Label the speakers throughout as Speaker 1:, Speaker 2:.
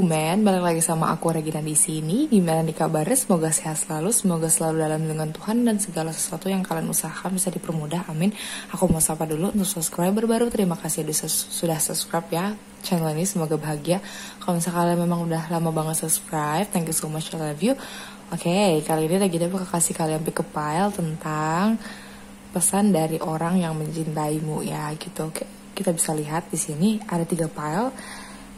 Speaker 1: men, balik lagi sama aku Regina di sini. Gimana nih kabarnya? Semoga sehat selalu, semoga selalu dalam lindungan Tuhan dan segala sesuatu yang kalian usahakan bisa dipermudah. Amin. Aku mau sapa dulu untuk subscriber baru. Terima kasih sudah subscribe ya channel ini. Semoga bahagia. Kalau misalnya kalian memang udah lama banget subscribe, thank you so much, I love you. Oke, kali ini lagi bakal kasih kalian pick up file tentang pesan dari orang yang mencintaimu ya gitu. Oke, kita bisa lihat di sini ada 3 file.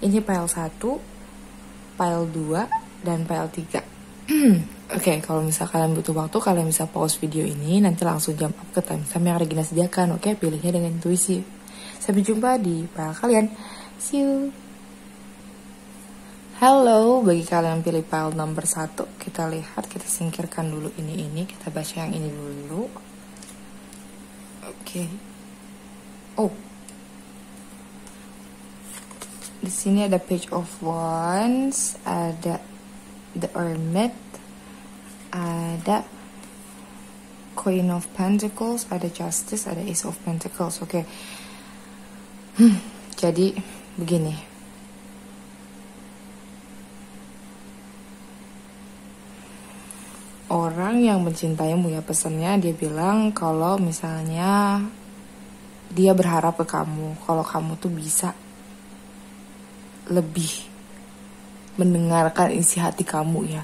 Speaker 1: Ini file 1, file 2, dan file 3. Oke, kalau misal kalian butuh waktu, kalian bisa pause video ini, nanti langsung jump up ke timestamp yang Regina sediakan. Oke, pilihnya dengan intuisi. Sampai jumpa di file kalian. See you. Halo, bagi kalian yang pilih file nomor 1, kita lihat, kita singkirkan dulu ini, kita baca yang ini dulu. Oke. Oh. Di sini ada Page of Wands, ada The Hermit, ada Queen of Pentacles, ada Justice, ada Ace of Pentacles. Oke. Jadi begini. Orang yang mencintaimu ya, pesannya dia bilang kalau misalnya dia berharap ke kamu, kalau kamu tuh bisa lebih mendengarkan isi hati kamu ya,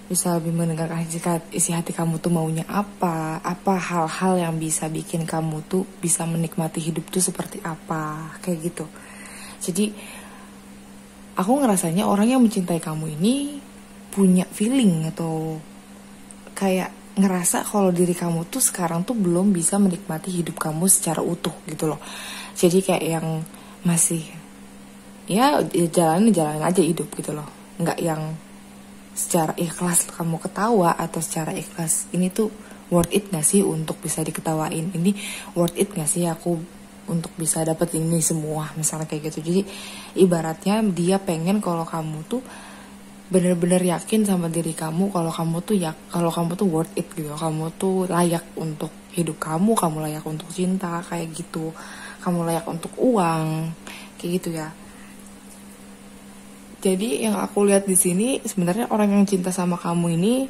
Speaker 1: bisa lebih mendengarkan isi hati kamu tuh maunya apa hal-hal yang bisa bikin kamu tuh bisa menikmati hidup tuh seperti apa, kayak gitu. Jadi aku ngerasanya orang yang mencintai kamu ini punya feeling atau kayak ngerasa kalau diri kamu tuh sekarang tuh belum bisa menikmati hidup kamu secara utuh gitu loh. Jadi kayak yang masih ya jalanin aja hidup gitu loh, nggak yang secara ikhlas kamu ketawa atau secara ikhlas ini tuh worth it gak sih untuk bisa diketawain, ini worth it gak sih aku untuk bisa dapet ini semua, misalnya kayak gitu. Jadi ibaratnya dia pengen kalau kamu tuh bener-bener yakin sama diri kamu kalau kamu tuh worth it gitu, kamu tuh layak untuk hidup kamu layak untuk cinta kayak gitu, kamu layak untuk uang kayak gitu ya. Jadi yang aku lihat di sini sebenarnya orang yang cinta sama kamu ini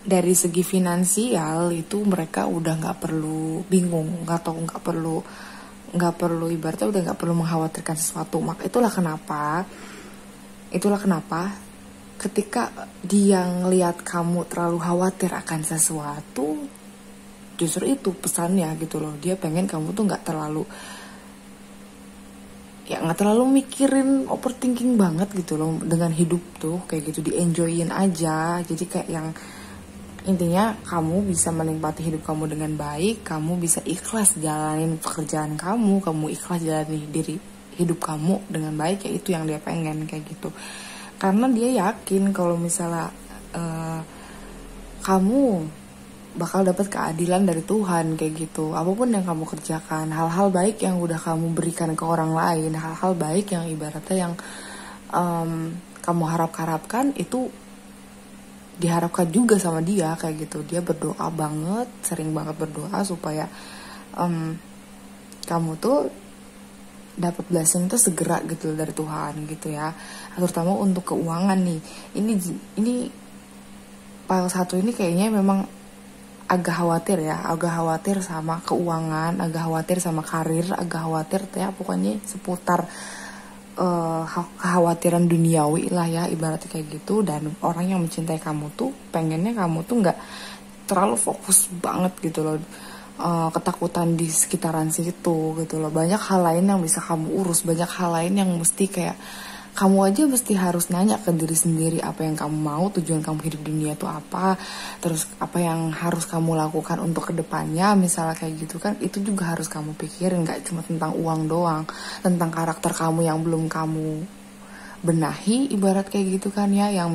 Speaker 1: dari segi finansial itu mereka udah nggak perlu bingung atau nggak perlu ibaratnya udah nggak perlu mengkhawatirkan sesuatu. Itulah kenapa ketika dia ngelihat kamu terlalu khawatir akan sesuatu, justru itu pesannya gitu loh. Dia pengen kamu tuh nggak terlalu mikirin overthinking banget gitu loh dengan hidup tuh, kayak gitu, di enjoyin aja. Jadi kayak yang intinya kamu bisa menikmati hidup kamu dengan baik, kamu bisa ikhlas jalanin pekerjaan kamu ikhlas jalanin hidup kamu dengan baik, ya itu yang dia pengen kayak gitu. Karena dia yakin kalau misalnya kamu bakal dapat keadilan dari Tuhan kayak gitu. Apapun yang kamu kerjakan, hal-hal baik yang udah kamu berikan ke orang lain, hal-hal baik yang ibaratnya yang kamu harapkan itu diharapkan juga sama dia kayak gitu. Dia berdoa banget, sering banget berdoa supaya kamu tuh dapat blessing tuh segera gitu dari Tuhan gitu ya. Terutama untuk keuangan nih. Ini file 1 ini kayaknya memang agak khawatir sama keuangan, agak khawatir sama karir, agak khawatir ya pokoknya seputar kekhawatiran duniawi lah ya, ibaratnya kayak gitu. Dan orang yang mencintai kamu tuh pengennya kamu tuh nggak terlalu fokus banget gitu loh, ketakutan di sekitaran situ gitu loh. Banyak hal lain yang bisa kamu urus, banyak hal lain yang mesti kayak kamu aja mesti harus nanya ke diri sendiri apa yang kamu mau, tujuan kamu hidup di dunia itu apa, terus apa yang harus kamu lakukan untuk kedepannya, misalnya kayak gitu kan. Itu juga harus kamu pikirin, gak cuma tentang uang doang, tentang karakter kamu yang belum kamu benahi, ibarat kayak gitu kan ya, yang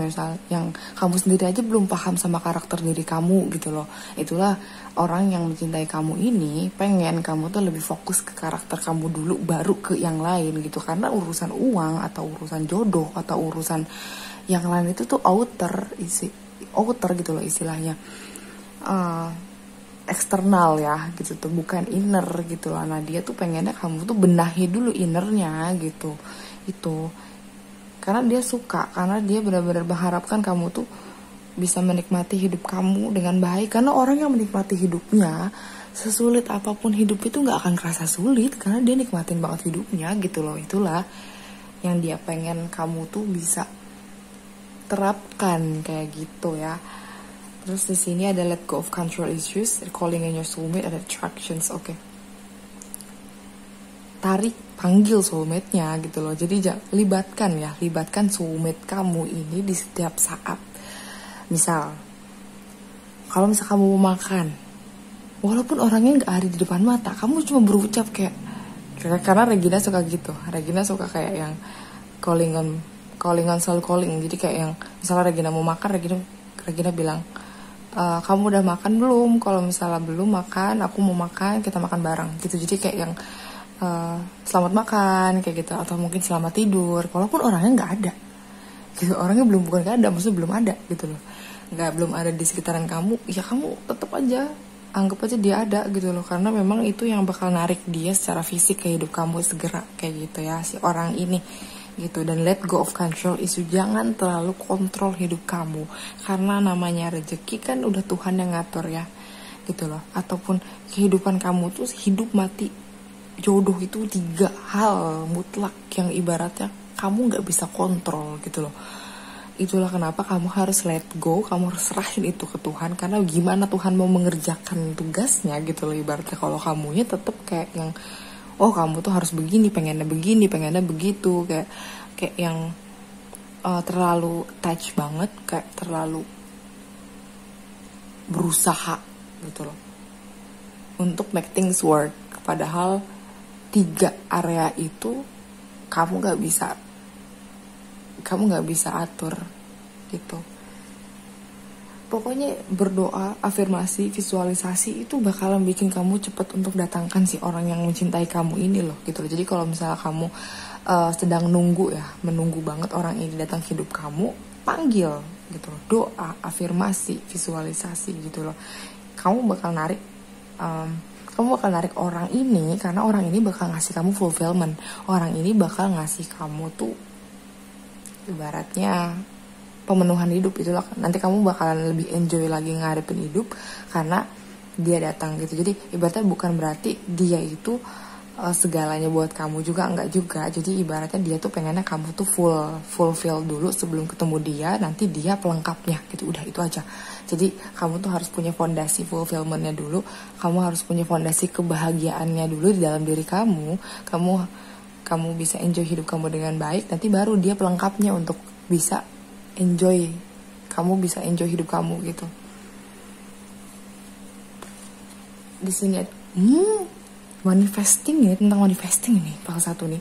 Speaker 1: kamu sendiri aja belum paham sama karakter diri kamu gitu loh. Itulah orang yang mencintai kamu ini pengen kamu tuh lebih fokus ke karakter kamu dulu baru ke yang lain gitu. Karena urusan uang atau urusan jodoh atau urusan yang lain itu tuh outer gitu loh istilahnya, eksternal ya gitu tuh, bukan inner gitu loh. Nah dia tuh pengennya kamu tuh benahi dulu innernya gitu. itu. Karena dia suka, karena dia benar-benar mengharapkan kamu tuh bisa menikmati hidup kamu dengan baik. Karena orang yang menikmati hidupnya, sesulit apapun hidup itu gak akan kerasa sulit, karena dia nikmatin banget hidupnya gitu loh. Itulah yang dia pengen kamu tuh bisa terapkan kayak gitu ya. Terus di sini ada let go of control issues, calling in your soulmate, ada attractions. Oke. Tarik, panggil soulmate-nya gitu loh. Jadi libatkan soulmate kamu ini di setiap saat. Misal, kalau kamu mau makan, walaupun orangnya gak ada di depan mata, kamu cuma berucap kayak karena Regina suka gitu. Regina suka kayak yang calling on selalu calling. Jadi kayak yang misalnya Regina mau makan, Regina bilang, kamu udah makan belum? Kalau misalnya belum makan, aku mau makan, kita makan bareng gitu. Jadi kayak yang selamat makan kayak gitu, atau mungkin selamat tidur, walaupun orangnya nggak ada gitu. Orangnya bukan nggak ada, maksudnya belum ada gitu loh, belum ada di sekitaran kamu, ya kamu tetap aja anggap aja dia ada gitu loh, karena memang itu yang bakal narik dia secara fisik ke hidup kamu segera kayak gitu ya, si orang ini gitu. Dan let go of control isu, jangan terlalu kontrol hidup kamu, karena namanya rezeki kan udah Tuhan yang ngatur ya gitu loh. Ataupun kehidupan kamu tuh hidup mati, jodoh itu 3 hal mutlak yang ibaratnya kamu gak bisa kontrol gitu loh. Itulah kenapa kamu harus let go, kamu harus serahin itu ke Tuhan, karena gimana Tuhan mau mengerjakan tugasnya gitu loh. Ibaratnya kalau kamunya tetap kayak yang kamu tuh harus begini, pengennya begitu, kayak yang terlalu touch banget, kayak terlalu berusaha gitu loh untuk make things work. Padahal 3 area itu kamu gak bisa atur gitu. Pokoknya berdoa, afirmasi, visualisasi itu bakalan bikin kamu cepat untuk datangkan si orang yang mencintai kamu ini loh gitu loh. Jadi kalau misalnya kamu sedang menunggu banget orang ini datang ke hidup kamu, panggil gitu loh. Doa, afirmasi, visualisasi gitu loh. Kamu bakal narik orang ini, karena orang ini bakal ngasih kamu fulfillment. Orang ini bakal ngasih kamu tuh ibaratnya pemenuhan hidup. Itulah nanti kamu bakalan lebih enjoy lagi ngadepin hidup karena dia datang gitu. Jadi ibaratnya bukan berarti dia itu segalanya buat kamu juga, enggak juga. Jadi ibaratnya dia tuh pengennya kamu tuh fulfill dulu sebelum ketemu dia, nanti dia pelengkapnya gitu. Udah itu aja. Jadi kamu tuh harus punya fondasi fulfillmentnya dulu, kamu harus punya fondasi kebahagiaannya dulu di dalam diri kamu. Kamu bisa enjoy hidup kamu dengan baik, nanti baru dia pelengkapnya untuk bisa enjoy hidup kamu gitu. Di sini manifesting ya, tentang manifesting ini salah satu nih.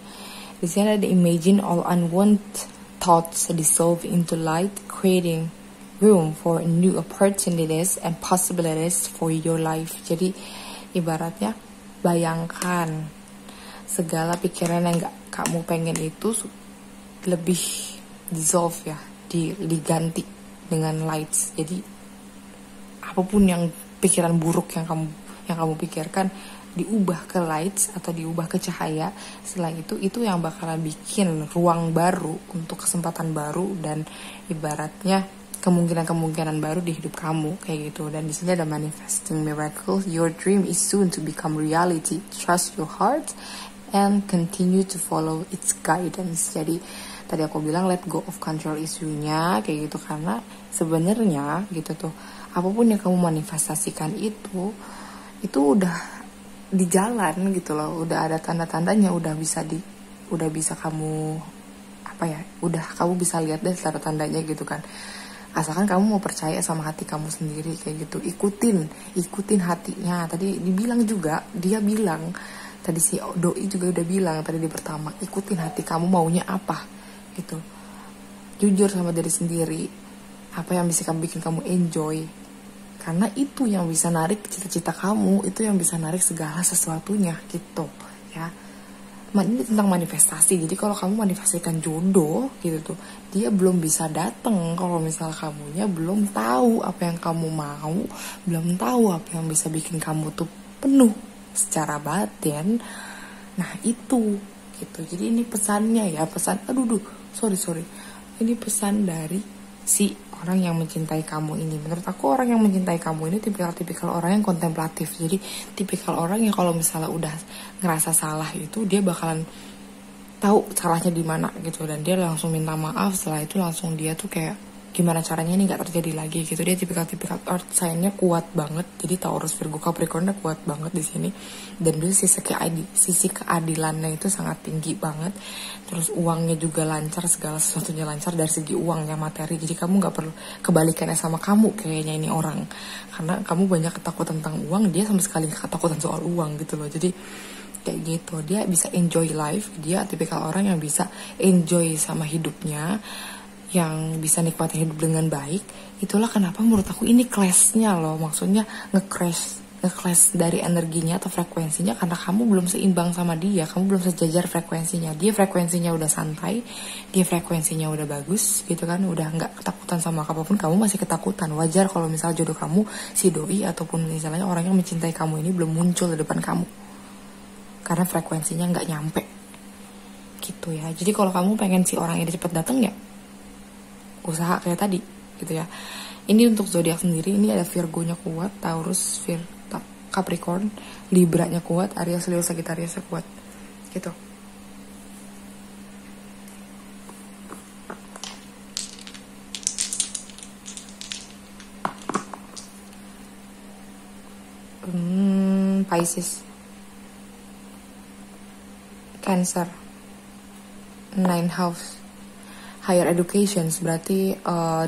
Speaker 1: Di sini ada imagine all unwanted thoughts dissolve into light, creating room for new opportunities and possibilities for your life. Jadi ibaratnya bayangkan segala pikiran yang gak kamu pengen itu lebih dissolve ya, diganti dengan lights. Jadi apapun yang pikiran buruk yang kamu pikirkan diubah ke lights atau diubah ke cahaya. Setelah itu yang bakalan bikin ruang baru untuk kesempatan baru dan ibaratnya kemungkinan baru di hidup kamu kayak gitu. Dan di sini ada manifesting miracle. Your dream is soon to become reality. Trust your heart and continue to follow its guidance. Jadi tadi aku bilang let go of control isunya kayak gitu, karena sebenarnya gitu tuh apapun yang kamu manifestasikan itu udah di jalan gitu loh, udah ada tanda-tandanya, udah bisa kamu udah kamu bisa lihat deh tanda-tandanya gitu kan. Asalkan kamu mau percaya sama hati kamu sendiri kayak gitu, ikutin hatinya. Tadi dia bilang tadi si doi juga udah bilang tadi di pertama, ikutin hati kamu maunya apa gitu. Jujur sama diri sendiri, apa yang bisa bikin kamu enjoy, karena itu yang bisa narik cita-cita kamu, itu yang bisa narik segala sesuatunya gitu ya. Ini tentang manifestasi. Jadi kalau kamu manifestasikan jodoh gitu tuh, dia belum bisa datang kalau misal kamunya belum tahu apa yang kamu mau, belum tahu apa yang bisa bikin kamu tuh penuh secara batin. Nah itu gitu. Jadi ini pesannya ya, sorry, ini pesan dari si orang yang mencintai kamu ini. Menurut aku orang yang mencintai kamu ini tipikal orang yang kontemplatif. Jadi tipikal orang yang kalau misalnya udah ngerasa salah itu dia bakalan tahu salahnya di mana gitu, dan dia langsung minta maaf. Setelah itu langsung dia tuh kayak gimana caranya ini nggak terjadi lagi gitu. Dia tipikal earth sign-nya kuat banget. Jadi Taurus, Virgo, Capricorn-nya kuat banget di sini. Dan dia sisi keadilannya itu sangat tinggi banget. Terus uangnya juga lancar, segala sesuatunya lancar dari segi uang ya, materi. Jadi kamu nggak perlu kebalikannya sama kamu kayaknya ini orang, karena kamu banyak ketakutan tentang uang, dia sama sekali nggak ketakutan soal uang gitu loh. Jadi kayak gitu, dia bisa enjoy life. Dia tipikal orang yang bisa enjoy sama hidupnya, yang bisa nikmatin hidup dengan baik. Itulah kenapa menurut aku ini clash-nya loh. Maksudnya nge-clash dari energinya atau frekuensinya, karena kamu belum seimbang sama dia. Kamu belum sejajar frekuensinya. Dia frekuensinya udah santai, dia frekuensinya udah bagus gitu kan, udah nggak ketakutan sama apapun. Kamu masih ketakutan. Wajar kalau misalnya jodoh kamu, si doi ataupun misalnya orang yang mencintai kamu ini belum muncul di depan kamu, karena frekuensinya nggak nyampe gitu ya. Jadi kalau kamu pengen si orang ini cepet datang ya usaha kayak tadi gitu ya. Ini untuk zodiak sendiri, ini ada Virgo-nya kuat, Taurus, Capricorn, Libra-nya kuat, Aries, Leo, Sagittarius-nya kuat gitu. Pisces, Cancer, 9 house, higher education. Berarti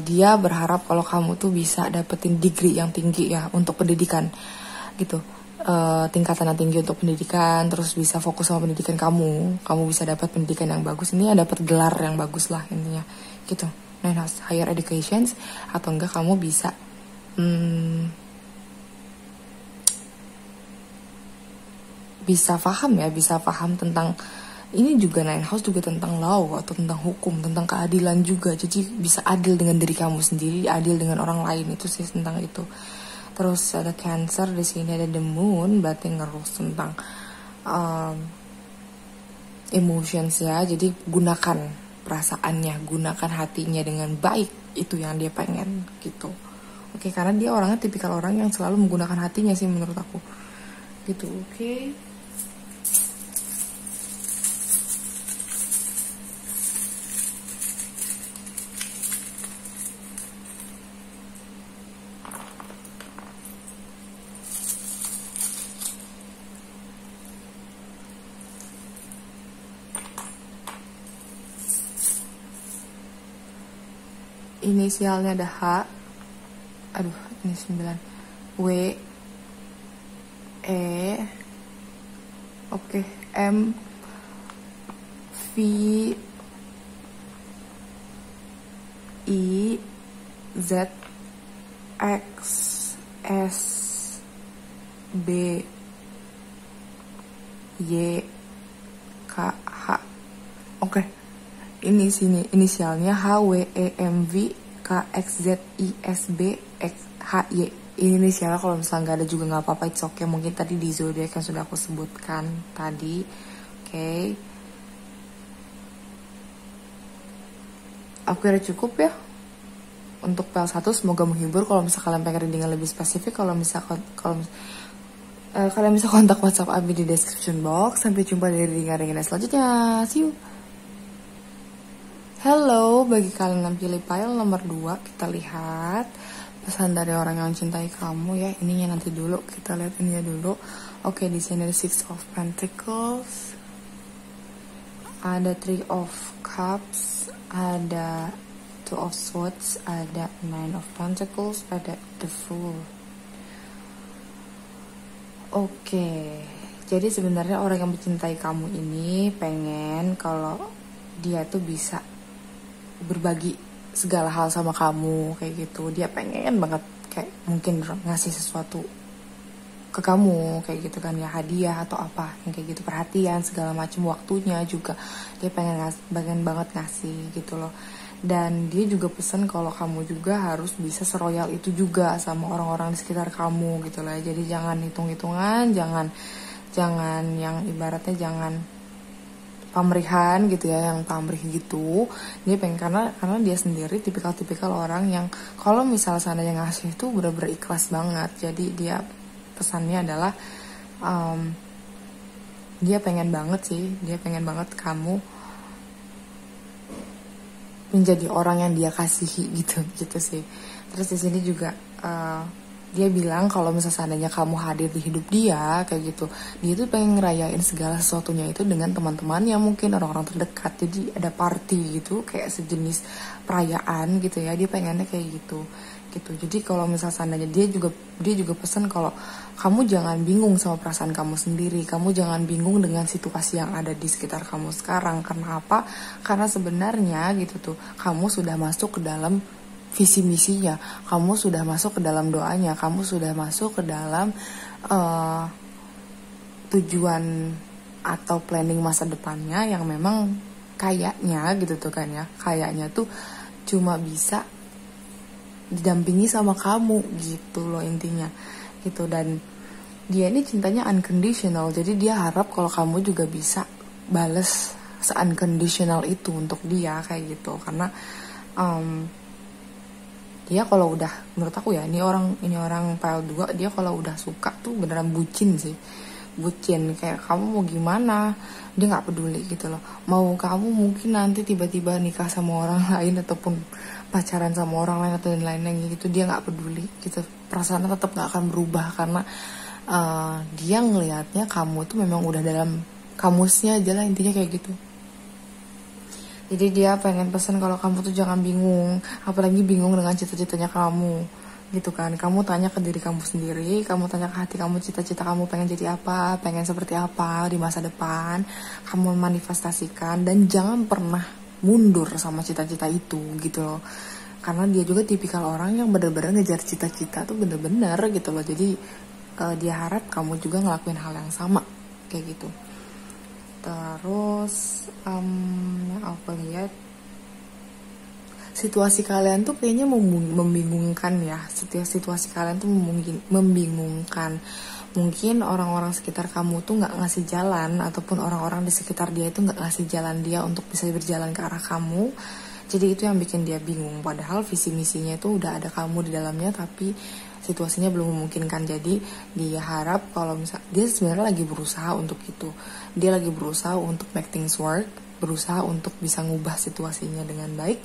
Speaker 1: dia berharap kalau kamu tuh bisa dapetin degree yang tinggi ya untuk pendidikan gitu, tingkatan yang tinggi untuk pendidikan. Terus bisa fokus sama pendidikan kamu bisa dapat pendidikan yang bagus. Ini dapat gelar yang bagus lah intinya gitu. Nine house, higher education, atau enggak kamu bisa bisa paham tentang ini juga. Nine house juga tentang law atau tentang hukum, tentang keadilan juga. Jadi bisa adil dengan diri kamu sendiri, adil dengan orang lain, itu sih tentang itu. Terus ada Cancer di sini, ada the moon, berarti ngerus tentang emotions ya. Jadi gunakan perasaannya, gunakan hatinya dengan baik, itu yang dia pengen gitu. Oke, karena dia orangnya tipikal orang yang selalu menggunakan hatinya sih menurut aku gitu. Oke. Inisialnya ada H, ini 9, W, E, oke, M, V, I, Z, X, S, B, Y, K, H. Oke. Ini sini inisialnya H, W, E, M, V, K, X, Z, I, S, B, X, H, Y. Ini inisialnya kalau misalnya nggak ada juga nggak apa-apa, it's okay. Mungkin tadi di zodiak yang sudah aku sebutkan tadi. Oke. Aku kira cukup ya untuk PL1. Semoga menghibur. Kalau misalnya kalian pengen reading yang lebih spesifik, kalian bisa kontak WhatsApp Abi di description box. Sampai jumpa di reading selanjutnya. See you. Hello, bagi kalian yang pilih pile nomor 2, kita lihat pesan dari orang yang mencintai kamu ya. Ininya nanti dulu, kita lihat ininya dulu. Oke, di sini ada 6 of Pentacles, ada 3 of Cups, ada 2 of Swords, ada 9 of Pentacles, ada the Fool. Oke, jadi sebenarnya orang yang mencintai kamu ini pengen kalau dia tuh bisa berbagi segala hal sama kamu kayak gitu. Dia pengen banget kayak mungkin ngasih sesuatu ke kamu kayak gitu kan ya, hadiah atau apa yang kayak gitu, perhatian segala macam, waktunya juga dia pengen banget ngasih gitu loh. Dan dia juga pesan kalau kamu juga harus bisa seroyal itu juga sama orang-orang di sekitar kamu gitu lah. Jadi jangan hitung-hitungan, jangan yang ibaratnya jangan pamrihan gitu ya, yang pamrih gitu. Dia pengen karena dia sendiri tipikal orang yang kalau misal seandainya ngasih itu bener-bener ikhlas banget. Jadi dia pesannya adalah dia pengen banget kamu menjadi orang yang dia kasihi gitu sih. Terus di sini juga dia bilang kalau misalnya seandainya kamu hadir di hidup dia kayak gitu, dia tuh pengen ngerayain segala sesuatunya itu dengan teman-teman yang mungkin orang-orang terdekat. Jadi ada party gitu, kayak sejenis perayaan gitu ya, dia pengennya kayak gitu. Jadi kalau misalnya seandainya dia juga pesan kalau kamu jangan bingung sama perasaan kamu sendiri, kamu jangan bingung dengan situasi yang ada di sekitar kamu sekarang. Karena apa? Karena sebenarnya gitu tuh, kamu sudah masuk ke dalam visi misinya, kamu sudah masuk ke dalam doanya, kamu sudah masuk ke dalam tujuan atau planning masa depannya yang memang kayaknya gitu tuh kan ya, kayaknya tuh cuma bisa didampingi sama kamu gitu loh intinya gitu. Dan dia ini cintanya unconditional, jadi dia harap kalau kamu juga bisa bales se-unconditional itu untuk dia kayak gitu. Karena dia kalau udah, menurut aku ya, ini orang file 2, dia kalau udah suka tuh beneran bucin kayak kamu mau gimana dia nggak peduli gitu loh. Mau kamu mungkin nanti tiba-tiba nikah sama orang lain ataupun pacaran sama orang lain atau lain-lain gitu, dia nggak peduli gitu, perasaannya tetap nggak akan berubah. Karena dia ngelihatnya kamu tuh memang udah dalam kamusnya aja lah, intinya kayak gitu. Jadi dia pengen pesan kalau kamu tuh jangan bingung, apalagi bingung dengan cita-citanya kamu gitu kan. Kamu tanya ke diri kamu sendiri, kamu tanya ke hati kamu, cita-cita kamu pengen jadi apa, pengen seperti apa di masa depan. Kamu manifestasikan dan jangan pernah mundur sama cita-cita itu gitu loh. Karena dia juga tipikal orang yang benar-benar ngejar cita-cita tuh bener-bener gitu loh. Jadi dia harap kamu juga ngelakuin hal yang sama kayak gitu. Terus aku lihat situasi kalian tuh kayaknya membingungkan ya. Situasi kalian tuh membingungkan. Mungkin orang-orang sekitar kamu tuh nggak ngasih jalan, ataupun orang-orang di sekitar dia itu nggak ngasih jalan dia untuk bisa berjalan ke arah kamu. Jadi itu yang bikin dia bingung. Padahal visi misinya itu udah ada kamu di dalamnya, tapi situasinya belum memungkinkan. Jadi dia harap kalau misal dia sebenarnya lagi berusaha untuk itu. Dia lagi berusaha untuk make things work, berusaha untuk bisa ngubah situasinya dengan baik.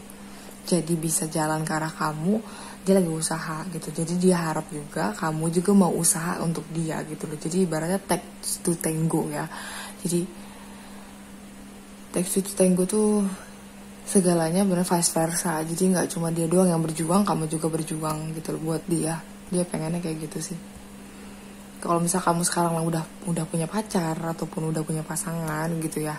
Speaker 1: Jadi bisa jalan ke arah kamu, dia lagi usaha gitu. Jadi dia harap juga kamu juga mau usaha untuk dia gitu loh. Jadi ibaratnya takes to tango ya. Jadi takes to tango tuh segalanya benar vice versa. Jadi nggak cuma dia doang yang berjuang, kamu juga berjuang gitu loh buat dia. Dia pengennya kayak gitu sih. Kalau misal kamu sekarang udah punya pacar ataupun udah punya pasangan gitu ya,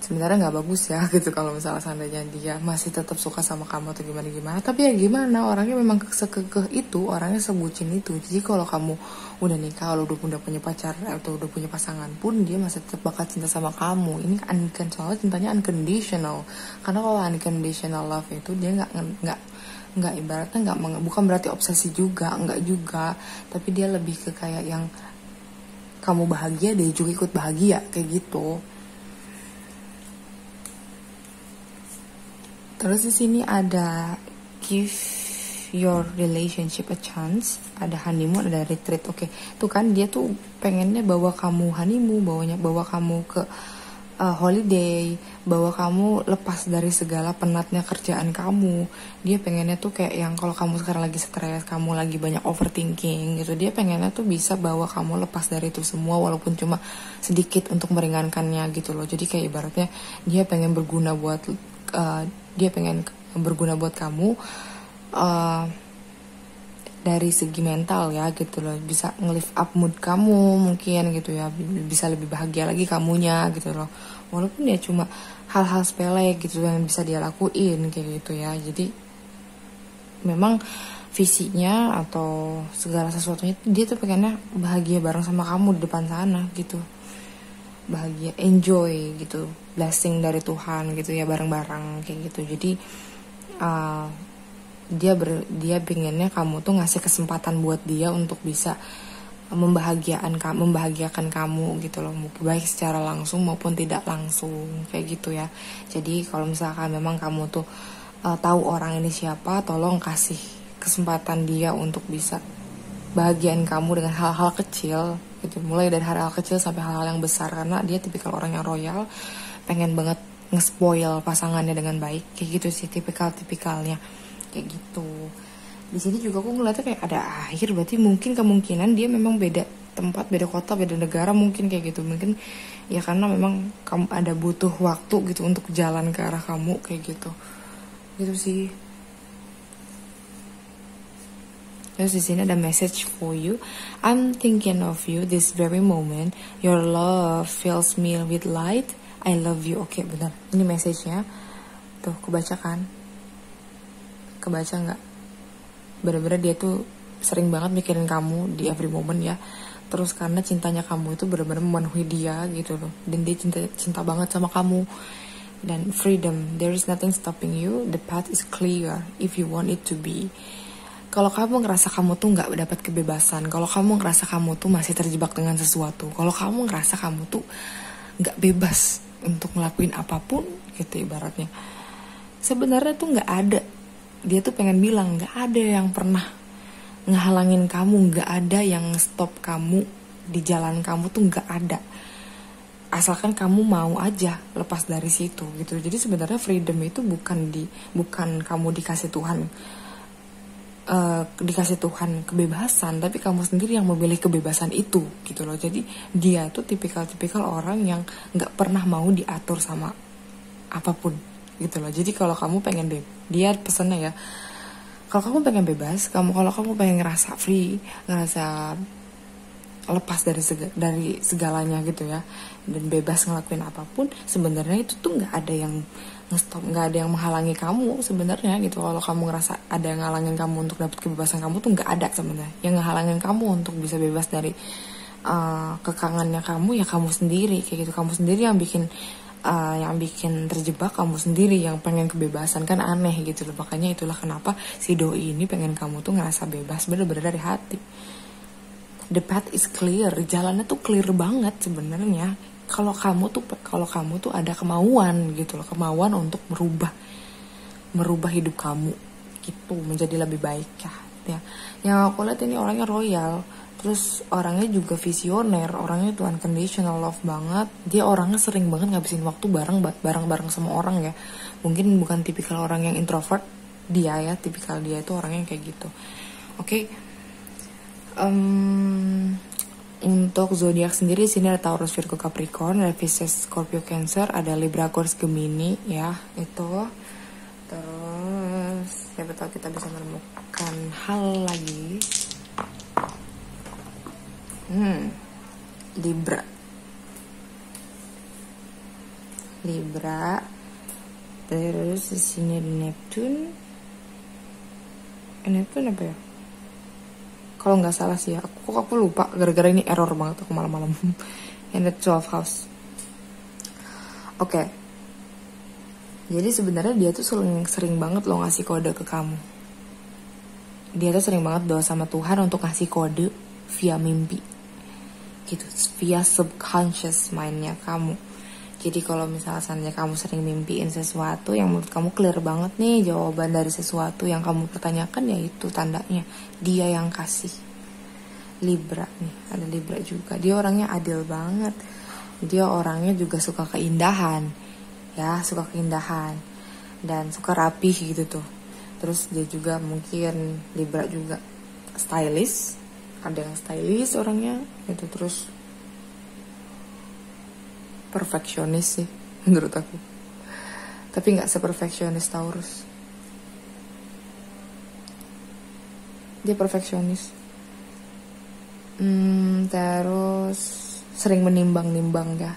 Speaker 1: sebenarnya nggak bagus ya gitu kalau misalnya seandainya dia masih tetap suka sama kamu atau gimana. Tapi ya gimana, orangnya memang sekekeh itu, orangnya sebucin itu. Jadi kalau kamu udah nikah, udah punya pacar atau udah punya pasangan pun, dia masih tetap bakal cinta sama kamu. Ini soalnya cintanya unconditional. Karena kalau unconditional love itu dia nggak ibaratnya bukan berarti obsesi juga, nggak juga. Tapi dia lebih ke kayak yang kamu bahagia, dia juga ikut bahagia kayak gitu. Terus di sini ada give your relationship a chance, ada honeymoon, ada retreat. Oke, tuh kan dia tuh pengennya bawa kamu honeymoon, bawa kamu ke holiday, bawa kamu lepas dari segala penatnya kerjaan kamu. Dia pengennya tuh kayak yang kalau kamu sekarang lagi stres, kamu lagi banyak overthinking gitu, dia pengennya tuh bisa bawa kamu lepas dari itu semua walaupun cuma sedikit untuk meringankannya gitu loh. Jadi kayak ibaratnya dia pengen berguna buat kamu dari segi mental ya gitu loh, bisa nge-lift up mood kamu mungkin gitu ya, bisa lebih bahagia lagi kamunya gitu loh, walaupun ya cuma hal-hal sepele gitu yang bisa dia lakuin kayak gitu ya. Jadi memang visinya atau segala sesuatunya dia tuh pengennya bahagia bareng sama kamu di depan sana gitu, bahagia, enjoy gitu, blessing dari Tuhan gitu ya, bareng-bareng kayak gitu. Jadi dia pengennya kamu tuh ngasih kesempatan buat dia untuk bisa membahagiakan kamu gitu loh, baik secara langsung maupun tidak langsung kayak gitu ya. Jadi kalau misalkan memang kamu tuh tahu orang ini siapa, tolong kasih kesempatan dia untuk bisa bahagiain kamu dengan hal-hal kecil gitu, mulai dari hal-hal kecil sampai hal-hal yang besar, karena dia tipikal orang yang royal, pengen banget nge-spoil pasangannya dengan baik kayak gitu sih, tipikalnya kayak gitu. Di sini juga aku ngeliatnya kayak ada air, berarti mungkin kemungkinan dia memang beda tempat, beda kota, beda negara, mungkin kayak gitu. Mungkin ya karena memang kamu ada butuh waktu gitu untuk jalan ke arah kamu kayak gitu. Gitu sih. Terus di sini ada message for you. I'm thinking of you this very moment. Your love fills me with light. I love you. Oke, benar. Ini message-nya. Tuh, kebaca kan? Kebaca nggak? Bener-bener dia tuh sering banget mikirin kamu di every moment ya. Terus karena cintanya kamu itu bener-bener memenuhi dia gitu loh. Dan dia cinta banget sama kamu. Dan freedom, there is nothing stopping you. The path is clear if you want it to be. Kalau kamu ngerasa kamu tuh gak dapat kebebasan, kalau kamu ngerasa kamu tuh masih terjebak dengan sesuatu, kalau kamu ngerasa kamu tuh gak bebas untuk ngelakuin apapun gitu ibaratnya, sebenarnya tuh gak ada. Dia tuh pengen bilang gak ada yang pernah ngehalangin kamu, gak ada yang stop kamu di jalan kamu tuh gak ada. Asalkan kamu mau aja lepas dari situ gitu. Jadi sebenarnya freedom itu bukan kamu dikasih Tuhan kebebasan, tapi kamu sendiri yang memilih kebebasan itu gitu loh. Jadi dia tuh tipikal orang yang gak pernah mau diatur sama apapun gitu loh. Jadi kalau kamu pengen dia pesannya ya, kalau kamu pengen bebas, kalau kamu pengen ngerasa free, ngerasa lepas dari segalanya gitu ya, dan bebas ngelakuin apapun, sebenarnya itu tuh nggak ada yang nge-stop, nggak ada yang menghalangi kamu sebenarnya gitu. Kalau kamu ngerasa ada yang ngalangin kamu untuk dapat kebebasan kamu tuh nggak ada sebenarnya. Yang ngehalangin kamu untuk bisa bebas dari kekangannya kamu ya kamu sendiri kayak gitu. Kamu sendiri yang bikin terjebak, kamu sendiri yang pengen kebebasan, kan aneh gitu loh. Makanya itulah kenapa si doi ini pengen kamu tuh ngerasa bebas bener-bener dari hati. The path is clear, jalannya tuh clear banget sebenarnya. Kalau kamu tuh ada kemauan gitu loh, kemauan untuk merubah hidup kamu gitu menjadi lebih baik ya. Yang aku lihat ini orangnya royal, terus orangnya juga visioner, orangnya tuh unconditional love banget. Dia orangnya sering banget ngabisin waktu bareng sama orang ya. Mungkin bukan tipikal orang yang introvert, tipikal dia itu orangnya kayak gitu. Oke. Untuk zodiak sendiri sini ada Taurus, Virgo, Capricorn, ada Pisces, Scorpio, Cancer, ada Libra, Aquarius, Gemini ya itu. Terus siapa tahu kita bisa menemukan hal lagi. Libra. Terus di sini ada Neptune. Neptune apa ya? Kalau nggak salah sih ya, aku lupa gara-gara ini error banget aku malam-malam. Yang ada 12 house. Oke. Jadi sebenarnya dia tuh sering banget loh ngasih kode ke kamu. Dia tuh sering banget doa sama Tuhan untuk ngasih kode via mimpi. Gitu, via subconscious mindnya kamu. Jadi kalau misalnya kamu sering mimpiin sesuatu yang menurut kamu clear banget nih jawaban dari sesuatu yang kamu pertanyakan, ya itu tandanya dia yang kasih. Libra nih, ada Libra juga. Dia orangnya adil banget. Dia orangnya juga suka keindahan. Ya, suka keindahan. Dan suka rapih gitu tuh. Terus dia juga mungkin Libra juga stylish. Ada yang stylish orangnya gitu. Terus perfeksionis sih menurut aku, tapi nggak seperfeksionis Taurus. Dia perfeksionis. Terus sering menimbang-nimbang ya.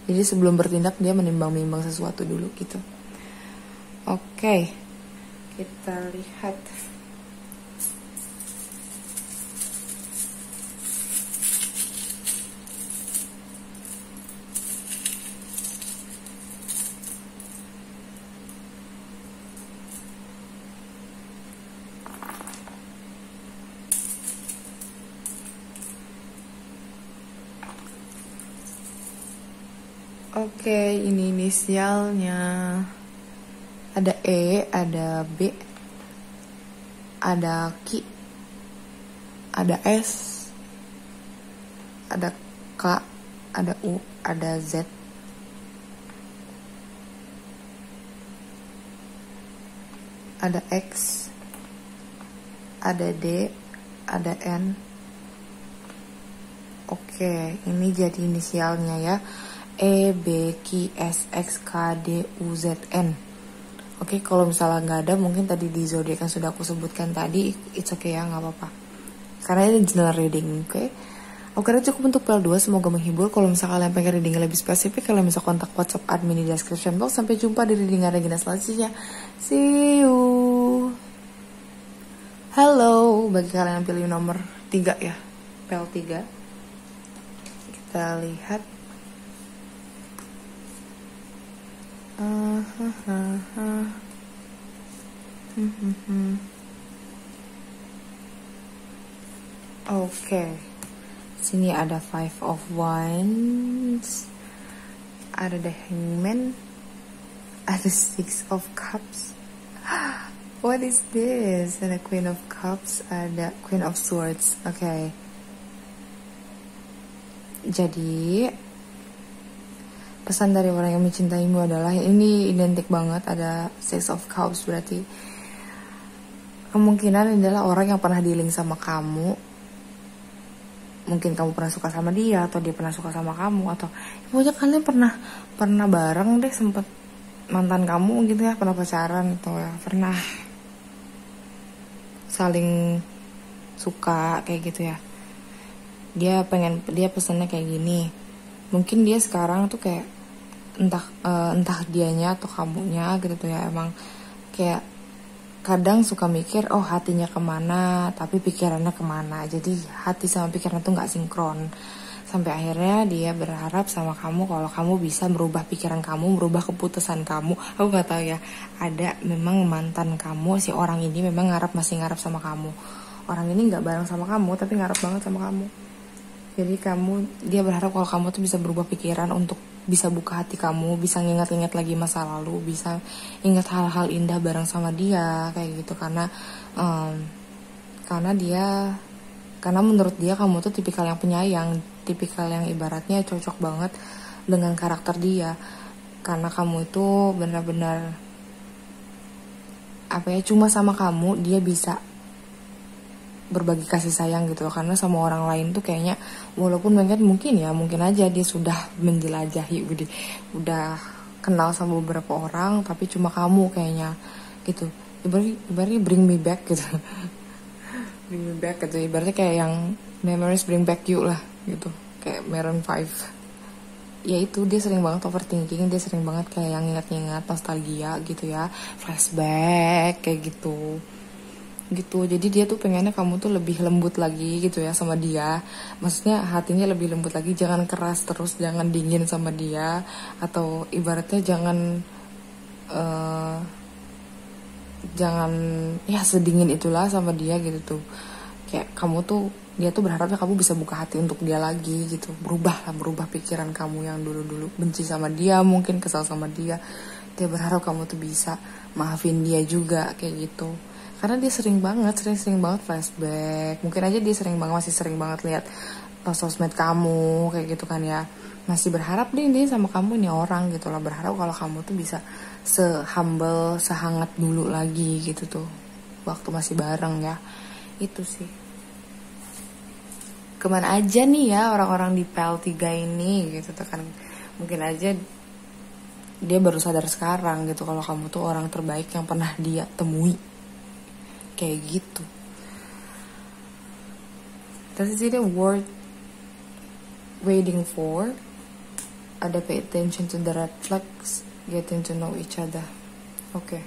Speaker 1: Jadi sebelum bertindak dia menimbang-nimbang sesuatu dulu gitu. Oke, kita lihat. Oke, ini inisialnya. Ada E, ada B, ada Q, ada S, ada K, ada U, ada Z, ada X, ada D, ada N. Oke, ini jadi inisialnya ya. E, B, Q, S, X, K, D, U, Z, N. Oke, kalau misalnya nggak ada, mungkin tadi di zodiak yang sudah aku sebutkan tadi, it's okay ya, nggak apa-apa. Karena ini general reading, oke? Oke, cukup untuk PL2, semoga menghibur. Kalau misalnya kalian pengen reading lebih spesifik, kalian bisa kontak WhatsApp admin di description box. Sampai jumpa di readingan Regina selanjutnya. See you. Halo, bagi kalian yang pilih nomor 3 ya, PL3. Kita lihat. Oke. Sini ada Five of Wands, ada the Hangman, ada Six of Cups. What is this? Ada Queen of Cups, ada Queen of Swords. Oke. Jadi pesan dari orang yang mencintaimu adalah, ini identik banget, ada Six of Cups, berarti kemungkinan adalah orang yang pernah dealing sama kamu. Mungkin kamu pernah suka sama dia, atau dia pernah suka sama kamu, atau pokoknya kalian pernah bareng deh, sempet mantan kamu gitu ya, pernah pacaran atau ya pernah saling suka kayak gitu ya. Dia pesannya kayak gini. Mungkin dia sekarang tuh kayak entah dianya atau kamunya gitu tuh ya, emang kayak kadang suka mikir, oh hatinya kemana tapi pikirannya kemana, jadi hati sama pikiran tuh nggak sinkron, sampai akhirnya dia berharap sama kamu kalau kamu bisa merubah pikiran kamu, merubah keputusan kamu. Aku nggak tahu ya, ada memang mantan kamu, si orang ini memang masih ngarap sama kamu. Orang ini nggak bareng sama kamu tapi ngarap banget sama kamu. Jadi dia berharap kalau kamu tuh bisa berubah pikiran untuk bisa buka hati kamu, bisa ngingat-ingat lagi masa lalu, bisa ingat hal-hal indah bareng sama dia kayak gitu. Karena menurut dia kamu tuh tipikal yang penyayang, tipikal yang ibaratnya cocok banget dengan karakter dia. Karena kamu itu benar-benar cuma sama kamu dia bisa berbagi kasih sayang gitu loh. Karena sama orang lain tuh kayaknya, walaupun mungkin aja dia sudah menjelajahi, udah kenal sama beberapa orang, tapi cuma kamu kayaknya gitu. Ibaratnya bring me back gitu. Bring me back gitu, ibaratnya kayak yang memories bring back you lah gitu, kayak Maroon 5. Ya itu, dia sering banget overthinking, dia sering banget kayak yang ingat-ingat nostalgia gitu ya, flashback kayak gitu. Jadi dia tuh pengennya kamu tuh lebih lembut lagi gitu ya sama dia, maksudnya hatinya lebih lembut lagi, jangan keras terus, jangan dingin sama dia, atau ibaratnya jangan ya sedingin itulah sama dia gitu tuh. Kayak dia tuh berharapnya kamu bisa buka hati untuk dia lagi gitu, berubah pikiran kamu yang dulu benci sama dia, mungkin kesal sama dia berharap kamu tuh bisa maafin dia juga kayak gitu. Karena dia sering banget flashback. Mungkin aja dia masih sering banget lihat sosmed kamu kayak gitu kan ya. Masih berharap dia sama kamu ini orang gitu lah. Berharap kalau kamu tuh bisa se-humble, sehangat dulu lagi gitu tuh, waktu masih bareng ya. Itu sih. Kemana aja nih ya orang-orang di PL3 ini gitu tuh kan. Mungkin aja dia baru sadar sekarang gitu kalau kamu tuh orang terbaik yang pernah dia temui. Kayak gitu. Terus ini worth waiting for. Ada pay attention to the red flags, getting to know each other. Oke.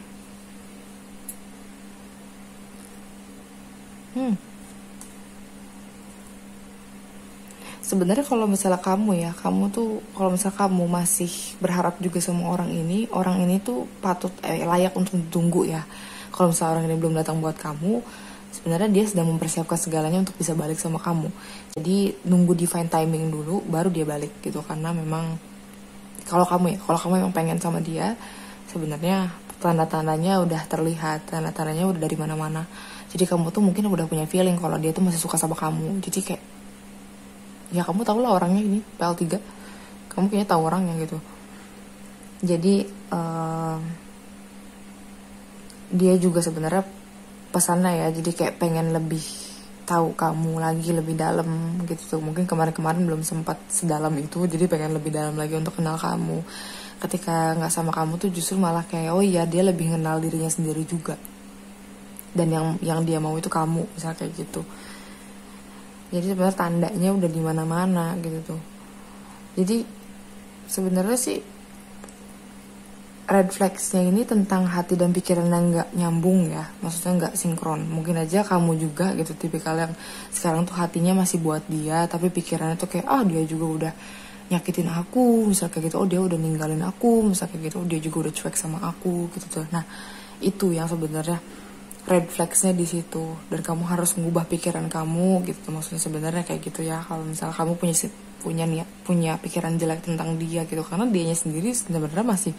Speaker 1: Sebenarnya kalau misalnya kalau misalnya kamu masih berharap juga sama orang ini tuh patut layak untuk ditunggu ya. Kalau misalnya orang ini belum datang buat kamu, sebenarnya dia sedang mempersiapkan segalanya untuk bisa balik sama kamu. Jadi nunggu divine timing dulu, baru dia balik gitu. Karena memang Kalau kamu emang pengen sama dia, sebenarnya tanda-tandanya udah terlihat, tanda-tandanya udah dari mana-mana. Jadi kamu tuh mungkin udah punya feeling kalau dia tuh masih suka sama kamu. Jadi kayak, ya kamu tau lah orangnya ini PL3, kamu kayaknya tahu orangnya gitu. Jadi dia juga sebenarnya pesannya ya, jadi kayak pengen lebih tahu kamu lagi lebih dalam gitu tuh. Mungkin kemarin-kemarin belum sempat sedalam itu, jadi pengen lebih dalam lagi untuk kenal kamu. Ketika nggak sama kamu tuh justru malah kayak, oh iya dia lebih kenal dirinya sendiri juga, dan yang dia mau itu kamu, misalnya kayak gitu. Jadi sebenarnya tandanya udah di mana-mana gitu tuh. Jadi sebenarnya sih red flagsnya ini tentang hati dan pikiran yang nggak nyambung ya, maksudnya nggak sinkron. Mungkin aja kamu juga gitu tipikal yang sekarang tuh hatinya masih buat dia, tapi pikirannya tuh kayak dia juga udah nyakitin aku, misal kayak gitu. Oh dia udah ninggalin aku, misal kayak gitu. Oh dia juga udah cuek sama aku gitu tuh. Nah itu yang sebenarnya red flagsnya di situ, dan kamu harus mengubah pikiran kamu gitu. Maksudnya sebenarnya kayak gitu ya, kalau misalnya kamu punya pikiran jelek tentang dia gitu, karena dianya sendiri sebenarnya masih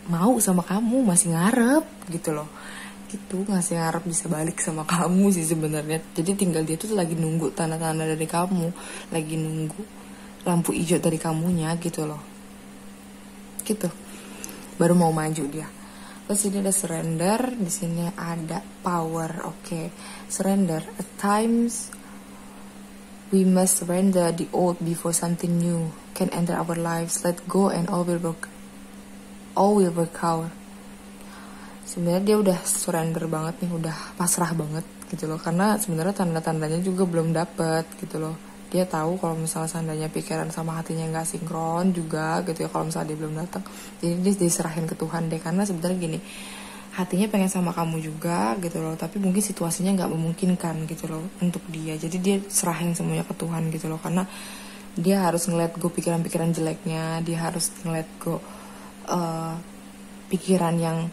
Speaker 1: mau sama kamu, masih ngarep gitu loh, gitu, masih ngarep bisa balik sama kamu sih sebenarnya. Jadi tinggal dia tuh lagi nunggu tanda-tanda dari kamu, lagi nunggu lampu hijau dari kamunya gitu loh, gitu, baru mau maju dia. Terus ini ada surrender, di sini ada power. Oke. Surrender. At times we must surrender the old before something new can enter our lives. Let go and all will work out. Sebenarnya dia udah surrender banget nih, udah pasrah banget gitu loh. Karena sebenarnya tanda-tandanya juga belum dapet gitu loh. Dia tahu kalau misalnya seandainya pikiran sama hatinya nggak sinkron juga gitu ya, kalau misalnya dia belum datang. Jadi dia diserahin ke Tuhan deh, karena sebenarnya gini, hatinya pengen sama kamu juga gitu loh, tapi mungkin situasinya nggak memungkinkan gitu loh untuk dia. Jadi dia serahin semuanya ke Tuhan gitu loh, karena dia harus ngeliat go pikiran-pikiran jeleknya, dia harus ngeliat go pikiran yang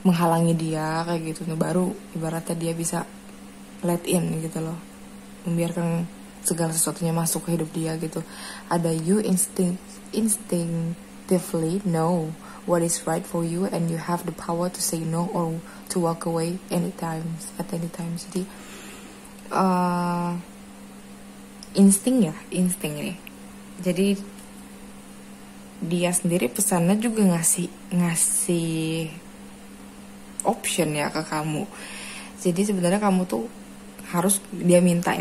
Speaker 1: menghalangi dia kayak gitu. Nah, baru ibaratnya dia bisa let in gitu loh, membiarkan segala sesuatunya masuk ke hidup dia gitu. Ada you instinctively know what is right for you, and you have the power to say no or to walk away at any time. Jadi insting nih. Jadi dia sendiri pesannya juga ngasih option ya ke kamu. Jadi sebenarnya kamu tuh harus, dia minta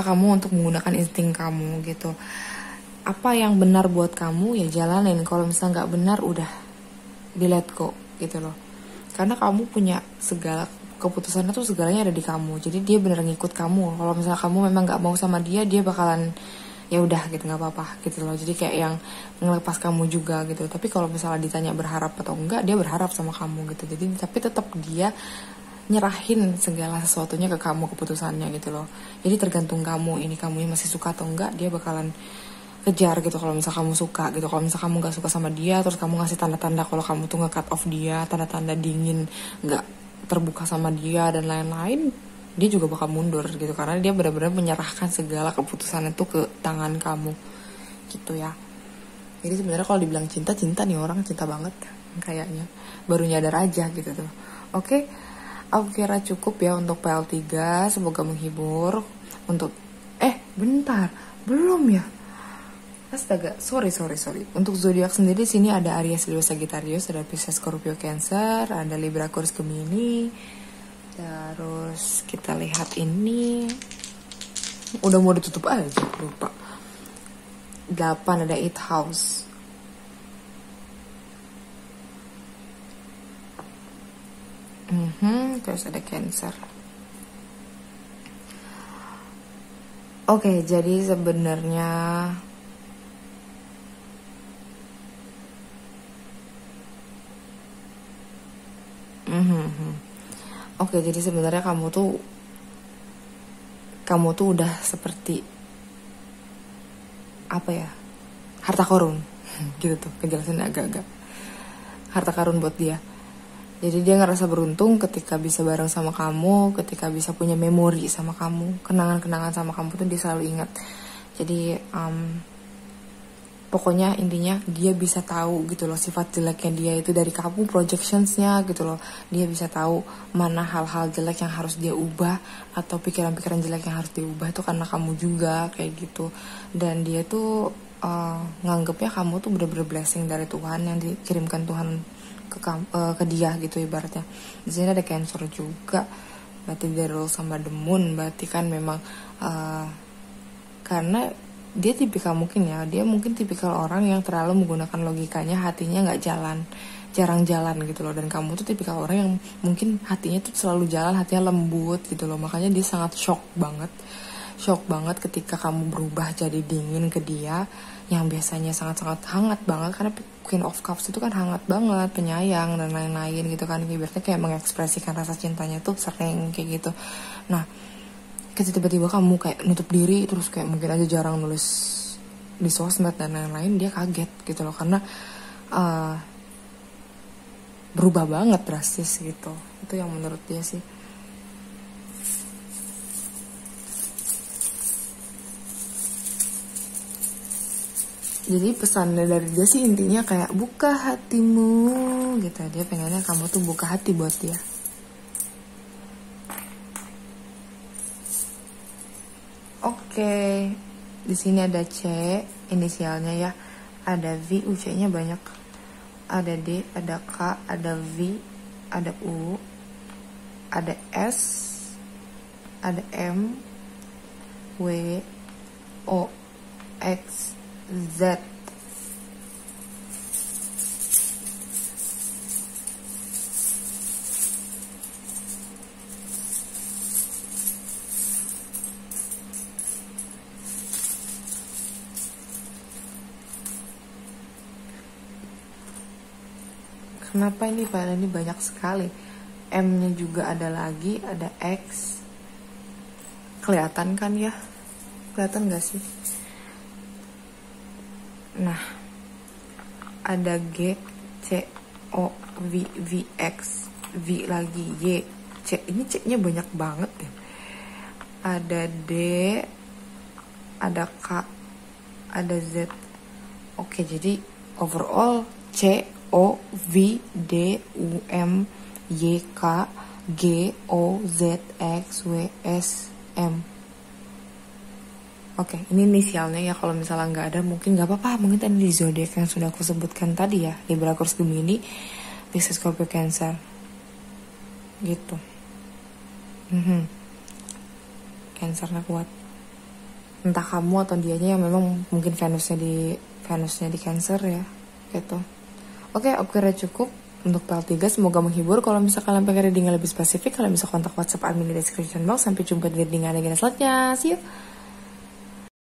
Speaker 1: kamu untuk menggunakan insting kamu gitu. Apa yang benar buat kamu ya jalanin. Kalau misalnya nggak benar udah di let go gitu loh. Karena kamu punya segala keputusannya tuh, segalanya ada di kamu. Jadi dia bener ngikut kamu. Kalau misalnya kamu memang nggak mau sama dia bakalan ya udah gitu, nggak apa-apa gitu loh. Jadi kayak yang ngelepas kamu juga gitu. Tapi kalau misalnya ditanya berharap atau enggak, dia berharap sama kamu gitu. Jadi tapi tetap dia nyerahin segala sesuatunya ke kamu, keputusannya gitu loh. Jadi tergantung kamu, ini kamu masih suka atau enggak, dia bakalan kejar gitu kalau misal kamu suka gitu. Kalau misal kamu gak suka sama dia, terus kamu ngasih tanda-tanda kalau kamu tuh nge-cut off dia, tanda-tanda dingin, gak terbuka sama dia dan lain-lain, dia juga bakal mundur gitu, karena dia benar-benar menyerahkan segala keputusan itu ke tangan kamu gitu ya. Jadi sebenarnya kalau dibilang cinta nih, orang cinta banget kayaknya, baru nyadar aja gitu tuh. Oke. Aku kira cukup ya untuk PL3, semoga menghibur. Untuk bentar, belum ya? Astaga, sorry. Untuk zodiak sendiri sini ada Aries, Leo, Sagittarius, ada Pisces, Scorpio, Cancer, ada Libra, Aquarius, Gemini. Terus kita lihat ini. Udah mau ditutup aja, lupa. 8 ada 8 house. Terus ada Cancer. Oke, jadi sebenarnya Oke, jadi sebenarnya kamu tuh udah seperti apa ya? Harta karun. Gitu tuh, kejelasannya agak-agak. Harta karun buat dia. Jadi dia ngerasa beruntung ketika bisa bareng sama kamu, ketika bisa punya memori sama kamu, kenangan-kenangan sama kamu tuh dia selalu ingat. Jadi Pokoknya intinya dia bisa tahu gitu loh sifat jeleknya dia itu dari kamu, projectionsnya gitu loh. Dia bisa tahu mana hal-hal jelek yang harus dia ubah atau pikiran-pikiran jelek yang harus diubah itu karena kamu juga kayak gitu. Dan dia tuh nganggepnya kamu tuh bener-bener blessing dari Tuhan yang dikirimkan Tuhan ke dia gitu ibaratnya. Di sini ada Cancer juga, berarti dia rule sama the moon, berarti kan memang karena dia tipikal dia mungkin tipikal orang yang terlalu menggunakan logikanya, hatinya nggak jarang jalan gitu loh. Dan kamu tuh tipikal orang yang mungkin hatinya tuh selalu jalan, hatinya lembut gitu loh. Makanya dia sangat shock banget ketika kamu berubah jadi dingin ke dia yang biasanya sangat-sangat hangat banget. Karena Queen of Cups itu kan hangat banget, penyayang dan lain-lain gitu kan. Ibaratnya kayak mengekspresikan rasa cintanya tuh sering kayak gitu. Nah, ketika tiba-tiba kamu kayak nutup diri, terus kayak mungkin aja jarang nulis di sosmed dan lain-lain, dia kaget gitu loh. Karena berubah banget drastis gitu. Itu yang menurut dia sih. Jadi pesannya dari dia sih intinya kayak buka hatimu gitu. Dia pengennya kamu tuh buka hati buat dia. Oke, di sini ada C inisialnya ya, ada V, C-nya banyak, ada D, ada K, ada V, ada U, ada S, ada M, W, O, X, Z. Kenapa ini file ini banyak sekali? M-nya juga ada lagi, ada X. Kelihatan kan ya? Kelihatan gak sih? Nah, ada G, C, O, V, V, X, V lagi, Y, C. Ini C-nya banyak banget ya. Ada D, ada K, ada Z. Oke, jadi overall C, O, V, D, U, M, Y, K, G, O, Z, X, W, S, M. Oke, ini inisialnya ya. Kalau misalnya nggak ada mungkin nggak apa-apa. Mungkin tadi di zodiak yang sudah aku sebutkan tadi ya, Libra, Aquarius, Gemini, Pisces, Scorpio, Cancer. Gitu. Cancernya kuat. Entah kamu atau dianya yang memang mungkin Venusnya di Cancer ya, gitu. Oke, aku kira cukup untuk PL 3. Semoga menghibur. Kalau misalkan kalian pengen reading lebih spesifik, kalian bisa kontak WhatsApp admin di description box. Sampai jumpa di reading yang selanjutnya. See you.